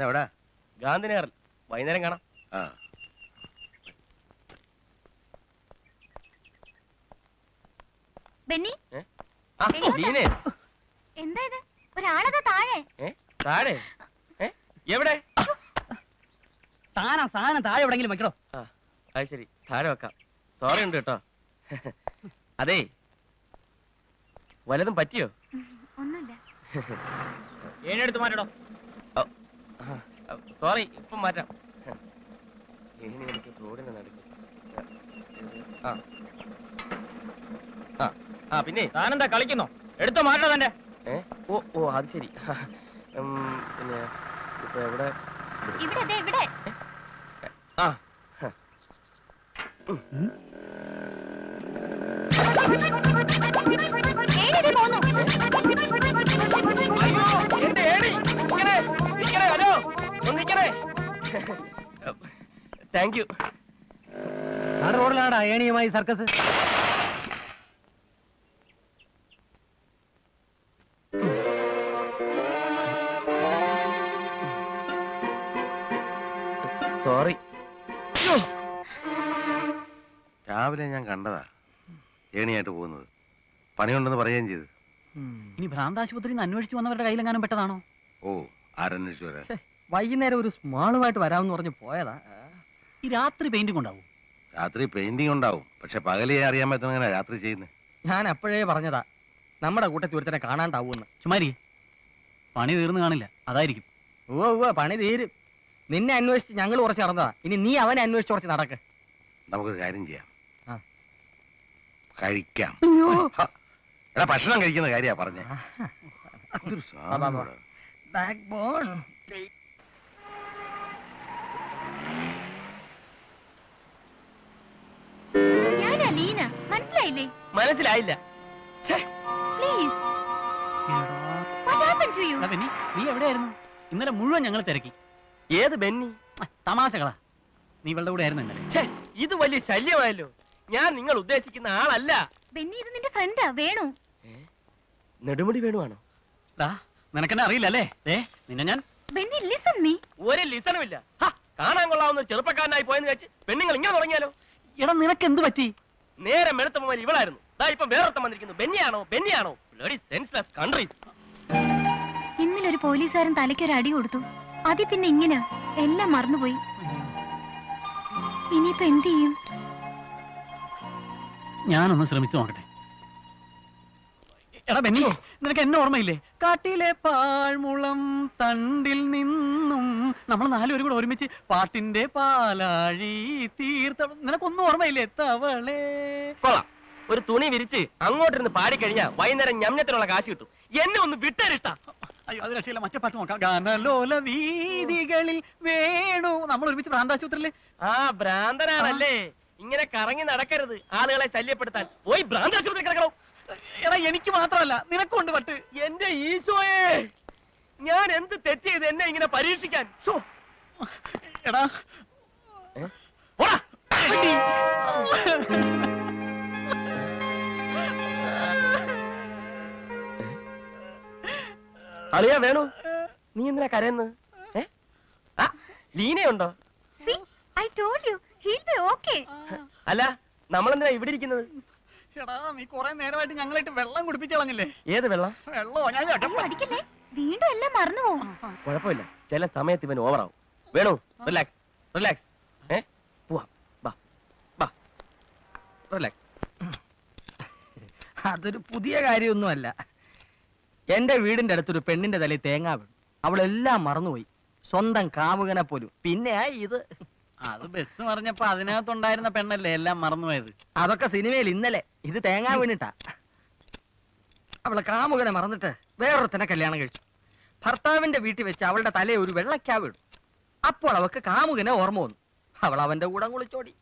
എവിടാ? ഗാന്ധിനഗറിൽ. വൈകുന്നേരം കാണാം. ബെന്നി, എന്താ ഇത്? ഒരാളതാ താഴെ. താഴെ? എവിടെ? താനാ സാധനം താഴെ എവിടെങ്കിലും വെക്കണോ? അത് ശരി, താഴെ വെക്കാം. സോറി ഉണ്ട് കേട്ടോ. അതെ, വല്ലതും പറ്റിയോ? ഒന്നുമില്ല. ഏനെടുത്ത് മാറ്റടോ. സോറി, ഇപ്പം മാറ്റാം. എനിക്ക് റോഡിന് നടക്കും. പിന്നെ താനെന്താ കളിക്കുന്നോ? എടുത്തോ മാറ്റോ തന്നെ. ഓ അത് ശരി. പിന്നെ ഇപ്പൊ എവിടെ? ഇവിടെ. Thank you. റോഡിലാടാ ഏണിയുമായി സർക്കസ്. സോറി. രാവിലെ ഞാൻ കണ്ടതാ ഏണിയായിട്ട് പോകുന്നത്. പണിയുണ്ടെന്ന് പറയുകയും ചെയ്തു. ഇനി ഭ്രാന്താശുപത്രിയിൽ നിന്ന് അന്വേഷിച്ചു വന്നവരുടെ കയ്യിലെങ്ങാനും പെട്ടതാണോ? ഓ, ആരന്വേഷിച്ചു വരാൻ? വൈകുന്നേരം ഒരു സ്മാളുമായിട്ട് വരാമെന്ന് പറഞ്ഞ് പോയതാ. ഈ രാത്രി പെയിന്റിംഗ് ഉണ്ടാവും? രാത്രി പെയിന്റിംഗ് ഉണ്ടാവും, പക്ഷെ പകലേ അറിയാൻ പറ്റുന്ന രാത്രി ചെയ്യുന്നത്. ഞാൻ അപ്പോഴേ പറഞ്ഞതാ നമ്മുടെ കൂട്ടത്തിൽ ഒരുത്തനെ കാണാണ്ടാവൂന്ന്. ചുമാരി പണി തീർന്നു കാണില്ല, അതായിരിക്കും. പണി തീരും. നിന്നെ അന്വേഷിച്ച് ഞങ്ങൾ കുറച്ച് നടന്നതാ. ഇനി നീ അവനെ അന്വേഷിച്ച് കുറച്ച് നടക്ക്. നമുക്കൊരു കാര്യം ചെയ്യാം, കഴിക്കാം. എടാ, ഭക്ഷണം കഴിക്കുന്ന കാര്യാ പറഞ്ഞേ. മനസ്സിലായില്ല. നീ എവിടെയായിരുന്നു? ഇന്നലെ മുഴുവൻ ഞങ്ങൾ തിരക്കി. ഏത് ബെന്നി? തമാശകളാ. നീ ഇവളുടെ കൂടെ ആയിരുന്നു ഇന്നലെ. ഇത് വലിയ ശല്യമായല്ലോ. ഞാൻ നിങ്ങൾ ഉദ്ദേശിക്കുന്ന ആളല്ല. ബെന്നി, ഇത് നിന്റെ ഫ്രണ്ടാ, വേണു. നെടുമുടി വേണുവാണോ? നിനക്കെന്നെ അറിയില്ലല്ലേ? നിന്നെ ഞാൻ ബെന്നി, ലിസൺ മീ. ഒരു ലിസണും ഇല്ല. കാണാൻ കൊള്ളാവുന്ന ചെറുപ്പക്കാരനായി പോയെന്ന് വെച്ച് പെണ്ണുങ്ങൾ ഇങ്ങനെ തുടങ്ങിയാലോ? എടാ, നിനക്ക് എന്ത് പറ്റി? നേരെ മെടുത്ത മുതൽ ഇവളായിരുന്നു. ഇപ്പൊ വേറൊരുത്തം വന്നിരിക്കുന്നു. ബെന്നിയാണോ? Senseless countries. ഇന്നലെ ഒരു പോലീസുകാരൻ തലയ്ക്കൊരു അടി കൊടുത്തു. അതി പിന്നെ ഇങ്ങനെ എല്ലാം മറന്നുപോയി. ഇനിയിപ്പോ എന്ത് ചെയ്യും? ഞാനൊന്ന് ശ്രമിച്ചു നോക്കട്ടെ. എടാ ബെന്നി, നിനക്ക് എന്നെ ഓർമ്മയില്ലേ? കാട്ടിലെ പാഴ്മുളം തണ്ടിൽ നിന്നും നമ്മൾ നാലുപേരും കൂടെ ഒരുമിച്ച് പാട്ടിന്റെ പാലാഴി തീർത്ത. നിനക്കൊന്നും ഓർമ്മയില്ലേ? തവളേ. കൊള്ളാം. ഒരു തുണി വിരിച്ച് അങ്ങോട്ടിരുന്ന് പാടിക്കഴിഞ്ഞാ വൈകുന്നേരം ഞമ്മത്തിനുള്ള കാശ് കിട്ടും. എന്നെ ഒന്ന് വിട്ടേരിട്ട. അയ്യോ, അത് രക്ഷയില്ല. മറ്റേ പാട്ട് നോക്കാം. ഗാനലോല വീതികളിൽ വേണു. നമ്മൾ ഒരുമിച്ച് ഭ്രാന്താശുപത്രിയില്. ഭ്രാന്തനാണല്ലേ? ഇങ്ങനെ കറങ്ങി നടക്കരുത്, ആളുകളെ ശല്യപ്പെടുത്താൻ. പോയി ഭ്രാന്താശുപത്രി കിടക്കണം. എടാ, എനിക്ക് മാത്രമല്ല നിനക്കുണ്ട് പട്ട്. എന്റെ ഈശോയെ, ഞാൻ എന്ത് തെറ്റ് ചെയ്ത് എന്നെ ഇങ്ങനെ പരീക്ഷിക്കാൻ? എടാ, അളിയാ വേണു, നീ എന്തിനാ കരയുന്നത്? ലീനയുണ്ടോ? അല്ല, നമ്മളെന്തിനാ ഇവിടെ ഇരിക്കുന്നത്? എടാ, നീ കുറെ നേരമായിട്ട് ഞങ്ങളായിട്ട് വെള്ളം കുടിപ്പിച്ചു കളഞ്ഞില്ലേ? ഏത് വെള്ളം? വീണ്ടും എല്ലാം മറന്നു പോകും. കുഴപ്പമില്ല, ചില സമയത്ത് ഇവൻ ഓവറാവും. വേണു, റിലാക്സ്. റിലാക്സ്. അതൊരു പുതിയ കാര്യമൊന്നുമല്ല. എന്റെ വീടിന്റെ അടുത്തൊരു പെണ്ണിന്റെ തലയിൽ തേങ്ങ വീണു. അവളെല്ലാം മറന്നുപോയി, സ്വന്തം കാമുകനെ പോലും. പിന്നെ ഇത് അത് ബസ് മറിഞ്ഞപ്പോ അതിനകത്തുണ്ടായിരുന്ന പെണ്ണല്ലേ എല്ലാം മറന്നുപോയത്. അതൊക്കെ സിനിമയിൽ ഇന്നലെ. ഇത് തേങ്ങ വീണിട്ടാ. അവളെ കാമുകനെ മറന്നിട്ട് വേറൊരുത്തനെ കല്യാണം കഴിച്ചു. ഭർത്താവിന്റെ വീട്ടിൽ വെച്ച് അവളുടെ തലയെ ഒരു വെള്ളക്കാ വീണു. അപ്പോൾ അവൾക്ക് കാമുകനെ ഓർമ്മ വന്നു. അവൾ അവന്റെ കൂടെ കുളിച്ചോടി.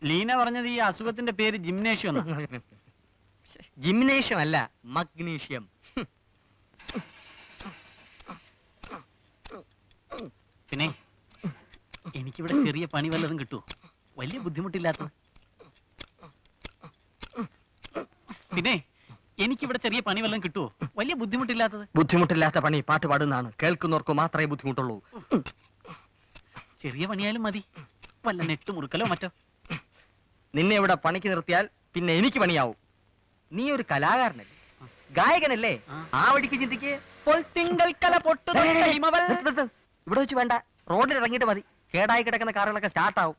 ലീന പറഞ്ഞത് ഈ അസുഖത്തിന്റെ പേര് ജിംനേഷ്യം. ജിംനേഷ്യം അല്ല, മഗ്നീഷ്യം. പിന്നെ എനിക്കിവിടെ ചെറിയ പണി വല്ലതും കിട്ടുമോ? വലിയ ബുദ്ധിമുട്ടില്ലാത്ത. പിന്നെ എനിക്കിവിടെ ചെറിയ പണി വല്ലതും കിട്ടുമോ? വലിയ ബുദ്ധിമുട്ടില്ലാത്തത്? ബുദ്ധിമുട്ടില്ലാത്ത പണി പാട്ട് പാടുന്നതാണ്. കേൾക്കുന്നവർക്ക് മാത്രമേ ബുദ്ധിമുട്ടുള്ളൂ. ചെറിയ പണിയാലും മതി. വല്ല നെട്ട് മുറുക്കലോ മറ്റോ. നിന്നെ ഇവിടെ പണിക്ക് നിർത്തിയാൽ പിന്നെ എനിക്ക് പണിയാവും. നീ ഒരു കലാകാരനല്ലേ, ഗായകനല്ലേ? ആ വഴിക്ക് ചിന്തിക്ക്. ഇവിടെ വെച്ച് വേണ്ട, റോഡിൽ ഇറങ്ങിയിട്ട് മതി. കേടായി കിടക്കുന്ന കാറുകളൊക്കെ സ്റ്റാർട്ട് ആവും.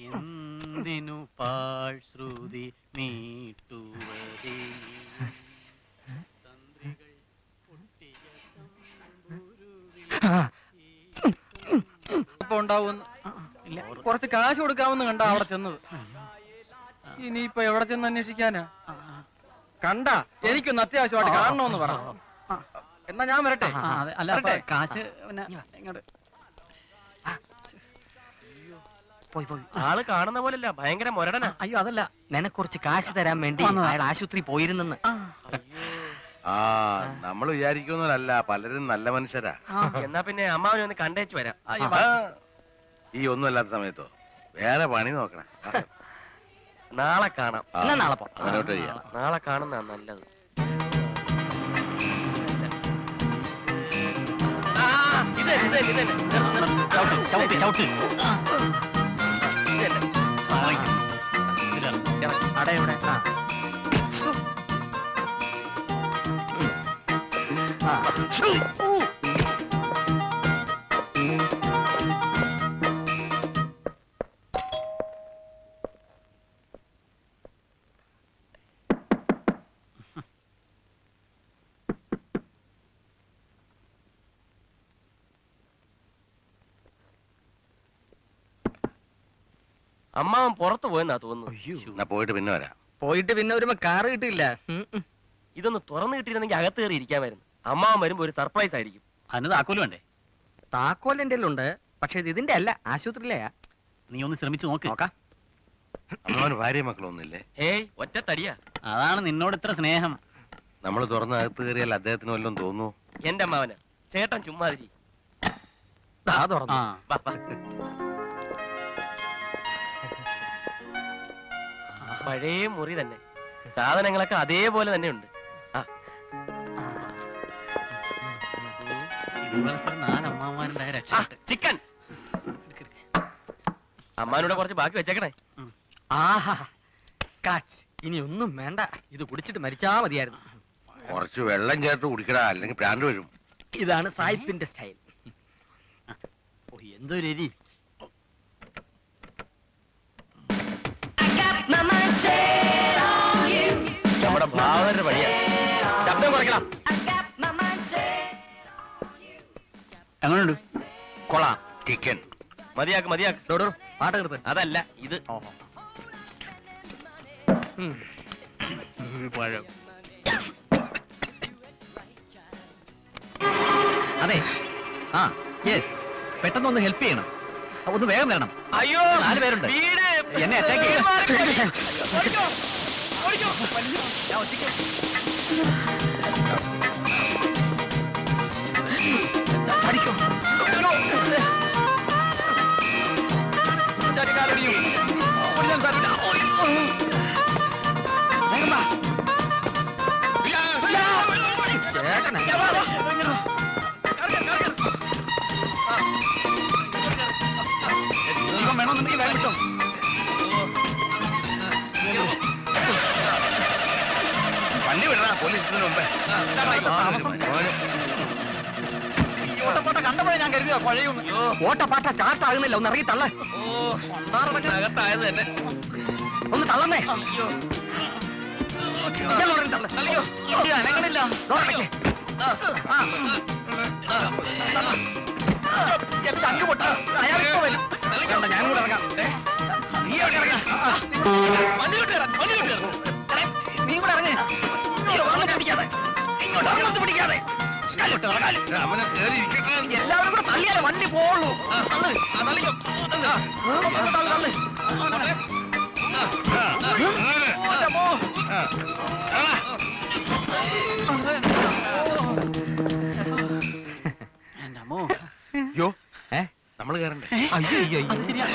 എന്തിനു പാഴ്ശ്രുതി നീട്ടുവതേ കുറച്ച് കാശ് കൊടുക്കാമെന്ന് കണ്ട അവിടെ ചെന്നത്. ഇനിയിപ്പൊ എവിടെ ചെന്ന് അന്വേഷിക്കാനാ? കണ്ട എനിക്കൊന്ന് അത്യാവശ്യമായിട്ട് കാണണമെന്ന് പറ. എന്നാ ഞാൻ വരട്ടെ. അല്ല കാശ് ഇങ്ങോട്ട് പോയി ആള് കാണുന്ന പോലല്ല, ഭയങ്കര മുരടനാ. അയ്യോ അതല്ല, നിനക്ക് കുറച്ച് കാശ് തരാൻ വേണ്ടി അയാൾ ആശുപത്രി പോയിരുന്നെന്ന്. ആ നമ്മൾ വിചാരിക്കുന്നതല്ല, പലരും നല്ല മനുഷ്യരാ. എന്നാ പിന്നെ അമ്മാവനെ ഒന്ന് കണ്ടേച്ചു വരാം. ഈ ഒന്നും അല്ലാത്ത സമയത്തോ വേറെ പണി നോക്കണം. നാളെ കാണാം. എന്നാ നാളെ പോ. അങ്ങോട്ട് ചെയ്യാം. നാളെ കാണുന്ന നല്ലത്. അടയുടെ അമ്മാവൻ പുറത്തു പോയെന്നാ തോന്നുന്നു. എന്നാ പോയിട്ട് പിന്നെ വരാം. പോയിട്ട് പിന്നെ വരുമ്പോ കാറ് കിട്ടില്ല. ഇതൊന്ന് തുറന്നു കിട്ടിയിരുന്നെങ്കിൽ അകത്ത് കയറി ഇരിക്കാമായിരുന്നു. അമ്മാവൻ വരുമ്പോ ഒരു സർപ്രൈസ് ആയിരിക്കും. അതിന് താക്കോല് വേണ്ടേ? താക്കോൽ എന്റെ ഉണ്ട്, പക്ഷെ ഇത് ഇതിന്റെ അല്ല, ആശുപത്രിയിലെയാ. നീ ഒന്ന് ശ്രമിച്ചു നോക്കാം. അമ്മാവന് ഭാര്യ മക്കളൊന്നുമില്ലേ? ഏയ് ഒറ്റ തടിയാ. അതാണ് നിന്നോട് ഇത്ര സ്നേഹം. നമ്മൾ തുറന്ന് അകത്ത് കയറിയാൽ അദ്ദേഹത്തിന് വല്ലതും തോന്നുന്നു? എന്റെ അമ്മാവന് ചേട്ടൻ ചുമ്മാതിരി. പഴയ മുറി തന്നെ, സാധനങ്ങളൊക്കെ അതേപോലെ തന്നെ ഉണ്ട്. ചിക്കൻ അമ്മാനൂടെ കുറച്ച് ബാക്കി വെച്ചേക്കണേ. ആഹാ സ്കാച്ച്. ഇനി ഒന്നും വേണ്ട, ഇത് കുടിച്ചിട്ട് മരിച്ചാ മതിയായിരുന്നു. കുറച്ച് വെള്ളം ചേർത്ത് കുടിക്കടാ, അല്ലെങ്കിൽ പ്രാന്ത് വരും. ഇതാണ് സായിപ്പിന്റെ സ്റ്റൈൽ. എന്തൊരു എരി. നമ്മുടെ ഭാവനയുടെ വഴിയാ. ശബ്ദം കുറയ്ക്കണം. എങ്ങനെയുണ്ട്? കൊള്ളാം. ചിക്കൻ മതിയാക്ക് മതിയാക്ക്. പാട്ട് നിർത്ത്. അതല്ല ഇത്. പഴം. അതെ ആ യെസ്, പെട്ടെന്ന് ഒന്ന് ഹെൽപ്പ് ചെയ്യണം. ഒന്ന് വേഗം വരണം. അയ്യോ 4 പേരുണ്ട്. എന്നെ അറ്റാക്ക് ചെയ്യണം. വേണമെന്നുണ്ടെങ്കിൽ വേഗം കിട്ടും. വണ്ടി വിടണ പോലീസിന് മുമ്പേ. ഓട്ടപ്പാട്ട കണ്ടപ്പോഴേ ഞാൻ കരുതിയോ പഴയൊന്ന്. ഓട്ടപ്പാട്ട സ്റ്റാർട്ട് ആകുന്നില്ല, ഒന്ന് ഇറങ്ങി തള്ള. അകത്തായത് തന്നെ. ഒന്ന് തള്ളന്നേ. അനങ്ങളില്ല. ചങ്ക് പൊട്ട അയാളിപ്പോ വരും. ഞാൻ കൂടെ ഇറങ്ങാം. നീ എവിടെ ഇറങ്ങാം? നീ കൂടെ ഇറങ്ങി. പിടിക്കാതെ ഇങ്ങോട്ട് പിടിക്കാതെ എല്ലാവരും കൂടെ തള്ളിയാലേ വണ്ടി പോവുള്ളൂ. യോ നമ്മള് കയറണ്ടേ? അയ്യോ ശരിയാ.